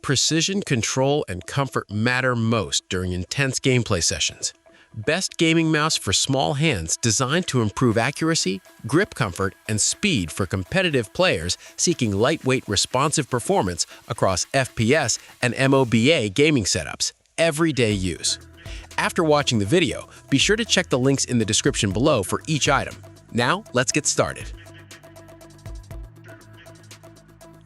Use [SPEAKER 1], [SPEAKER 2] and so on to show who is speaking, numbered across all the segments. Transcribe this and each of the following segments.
[SPEAKER 1] Precision, control, and comfort matter most during intense gameplay sessions. Best gaming mouse for small hands designed to improve accuracy, grip comfort, and speed for competitive players seeking lightweight, responsive performance across FPS and MOBA gaming setups, everyday use. After watching the video, be sure to check the links in the description below for each item. Now, let's get started.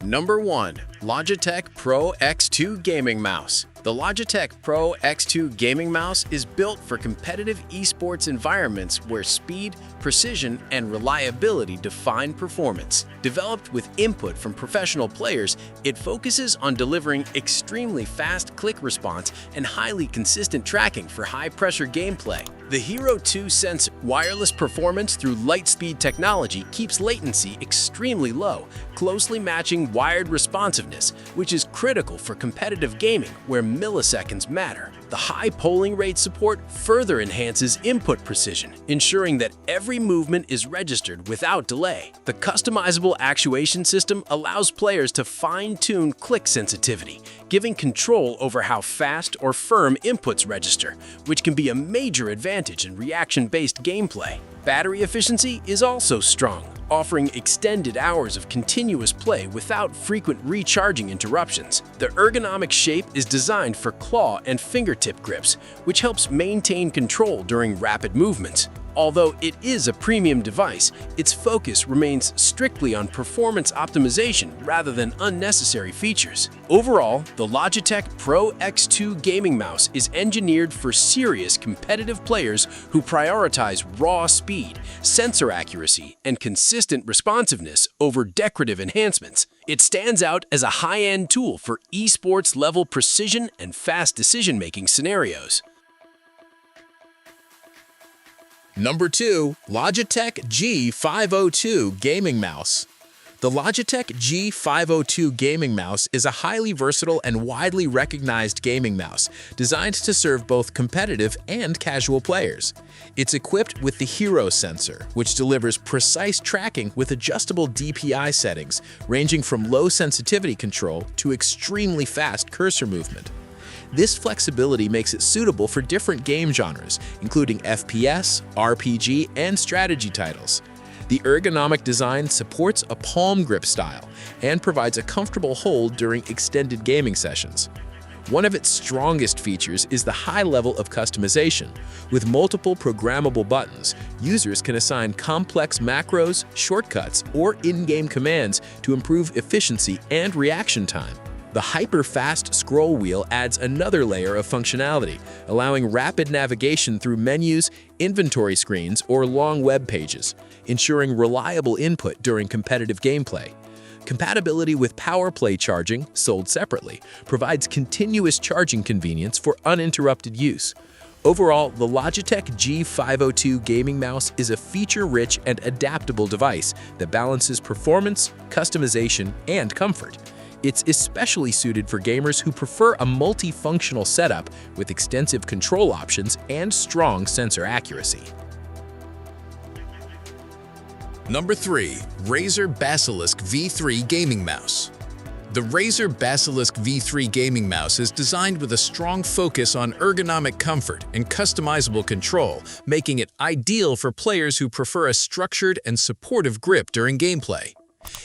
[SPEAKER 1] Number 1. Logitech Pro X2 Gaming Mouse. The Logitech Pro X2 gaming mouse is built for competitive esports environments where speed, precision, and reliability define performance. Developed with input from professional players, it focuses on delivering extremely fast click response and highly consistent tracking for high-pressure gameplay. The Hero 2 sensor wireless performance through Lightspeed technology keeps latency extremely low, closely matching wired responsiveness, which is critical for competitive gaming where milliseconds matter. The high polling rate support further enhances input precision, ensuring that every movement is registered without delay. The customizable actuation system allows players to fine-tune click sensitivity, giving control over how fast or firm inputs register, which can be a major advantage in reaction-based gameplay. Battery efficiency is also strong, offering extended hours of continuous play without frequent recharging interruptions. The ergonomic shape is designed for claw and fingertip grips, which helps maintain control during rapid movements. Although it is a premium device, its focus remains strictly on performance optimization rather than unnecessary features. Overall, the Logitech Pro X2 gaming mouse is engineered for serious competitive players who prioritize raw speed, sensor accuracy, and consistent responsiveness over decorative enhancements. It stands out as a high-end tool for esports-level precision and fast decision-making scenarios.
[SPEAKER 2] Number 2. Logitech G502 Gaming Mouse. The Logitech G502 gaming mouse is a highly versatile and widely recognized gaming mouse designed to serve both competitive and casual players. It's equipped with the Hero sensor, which delivers precise tracking with adjustable DPI settings ranging from low sensitivity control to extremely fast cursor movement. This flexibility makes it suitable for different game genres, including FPS, RPG, and strategy titles. The ergonomic design supports a palm grip style and provides a comfortable hold during extended gaming sessions. One of its strongest features is the high level of customization. With multiple programmable buttons, users can assign complex macros, shortcuts, or in-game commands to improve efficiency and reaction time. The hyper-fast scroll wheel adds another layer of functionality, allowing rapid navigation through menus, inventory screens, or long web pages, ensuring reliable input during competitive gameplay. Compatibility with PowerPlay charging, sold separately, provides continuous charging convenience for uninterrupted use. Overall, the Logitech G502 gaming mouse is a feature-rich and adaptable device that balances performance, customization, and comfort. It's especially suited for gamers who prefer a multifunctional setup with extensive control options and strong sensor accuracy.
[SPEAKER 3] Number 3. Razer Basilisk V3 Gaming Mouse. The Razer Basilisk V3 gaming mouse is designed with a strong focus on ergonomic comfort and customizable control, making it ideal for players who prefer a structured and supportive grip during gameplay.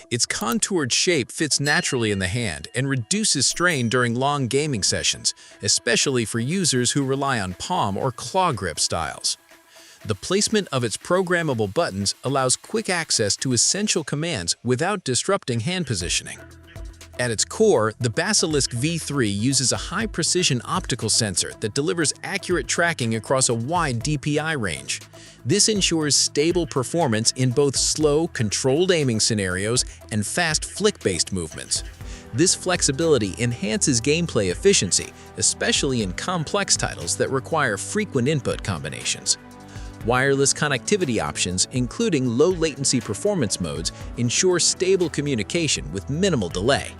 [SPEAKER 3] Its contoured shape fits naturally in the hand and reduces strain during long gaming sessions, especially for users who rely on palm or claw grip styles. The placement of its programmable buttons allows quick access to essential commands without disrupting hand positioning. At its core, the Basilisk V3 uses a high-precision optical sensor that delivers accurate tracking across a wide DPI range. This ensures stable performance in both slow, controlled aiming scenarios and fast flick-based movements. This flexibility enhances gameplay efficiency, especially in complex titles that require frequent input combinations. Wireless connectivity options, including low-latency performance modes, ensure stable communication with minimal delay.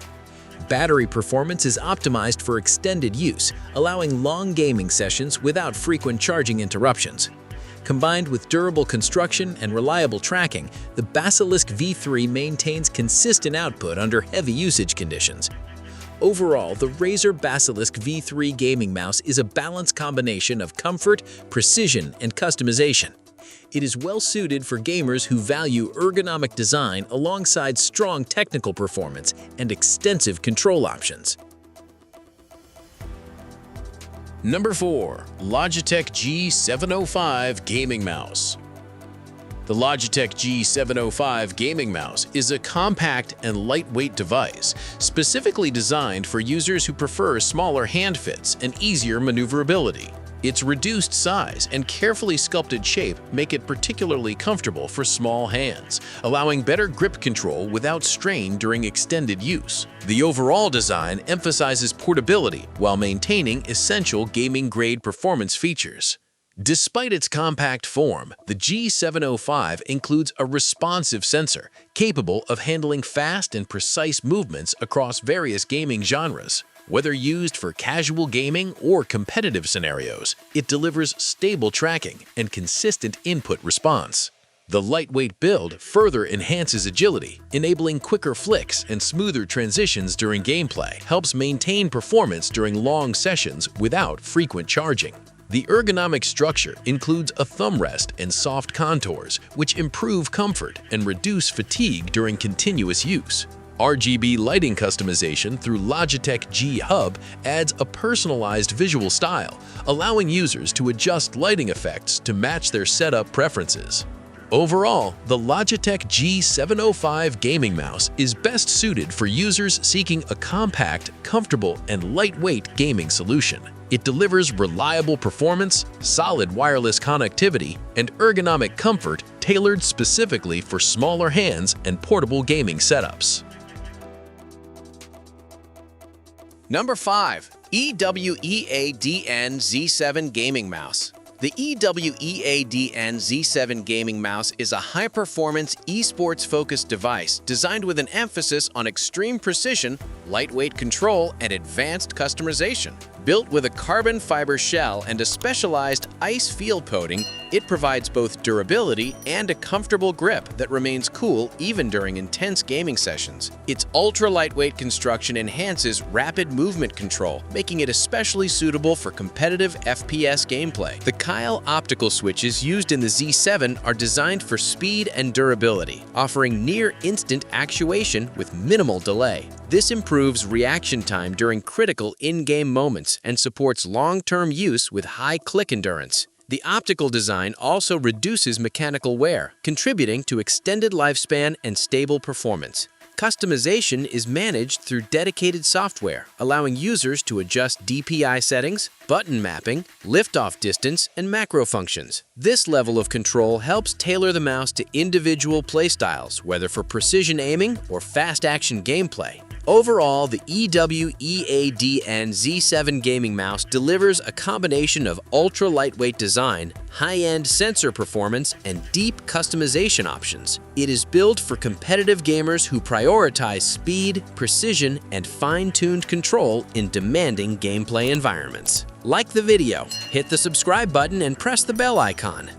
[SPEAKER 3] Battery performance is optimized for extended use, allowing long gaming sessions without frequent charging interruptions. Combined with durable construction and reliable tracking, the Basilisk V3 maintains consistent output under heavy usage conditions.
[SPEAKER 2] Overall, the Razer Basilisk V3 gaming mouse is a balanced combination of comfort, precision, and customization. It is well suited for gamers who value ergonomic design alongside strong technical performance and extensive control options.
[SPEAKER 1] Number 4. Logitech G705 Gaming Mouse. The Logitech G705 gaming mouse is a compact and lightweight device, specifically designed for users who prefer smaller hand fits and easier maneuverability. Its reduced size and carefully sculpted shape make it particularly comfortable for small hands, allowing better grip control without strain during extended use. The overall design emphasizes portability while maintaining essential gaming-grade performance features. Despite its compact form, the G705 includes a responsive sensor capable of handling fast and precise movements across various gaming genres. Whether used for casual gaming or competitive scenarios, it delivers stable tracking and consistent input response. The lightweight build further enhances agility, enabling quicker flicks and smoother transitions during gameplay, helps maintain performance during long sessions without frequent charging. The ergonomic structure includes a thumb rest and soft contours, which improve comfort and reduce fatigue during continuous use. RGB lighting customization through Logitech G Hub adds a personalized visual style, allowing users to adjust lighting effects to match their setup preferences. Overall, the Logitech G705 gaming mouse is best suited for users seeking a compact, comfortable, and lightweight gaming solution. It delivers reliable performance, solid wireless connectivity, and ergonomic comfort tailored specifically for smaller hands and portable gaming setups. Number 5. EWEADN Z7 Gaming Mouse. The EWEADN Z7 gaming mouse is a high-performance, esports-focused device designed with an emphasis on extreme precision, lightweight control, and advanced customization. Built with a carbon fiber shell and a specialized ice field coating, it provides both durability and a comfortable grip that remains cool even during intense gaming sessions. Its ultra-lightweight construction enhances rapid movement control, making it especially suitable for competitive FPS gameplay. The Kyle optical switches used in the Z7 are designed for speed and durability, offering near-instant actuation with minimal delay. This improves reaction time during critical in-game moments and supports long-term use with high click endurance. The optical design also reduces mechanical wear, contributing to extended lifespan and stable performance. Customization is managed through dedicated software, allowing users to adjust DPI settings, button mapping, lift-off distance, and macro functions. This level of control helps tailor the mouse to individual playstyles, whether for precision aiming or fast-action gameplay. Overall, the EWEADN Z7 gaming mouse delivers a combination of ultra-lightweight design, high-end sensor performance, and deep customization options. It is built for competitive gamers who prioritize speed, precision, and fine-tuned control in demanding gameplay environments. Like the video, hit the subscribe button, and press the bell icon.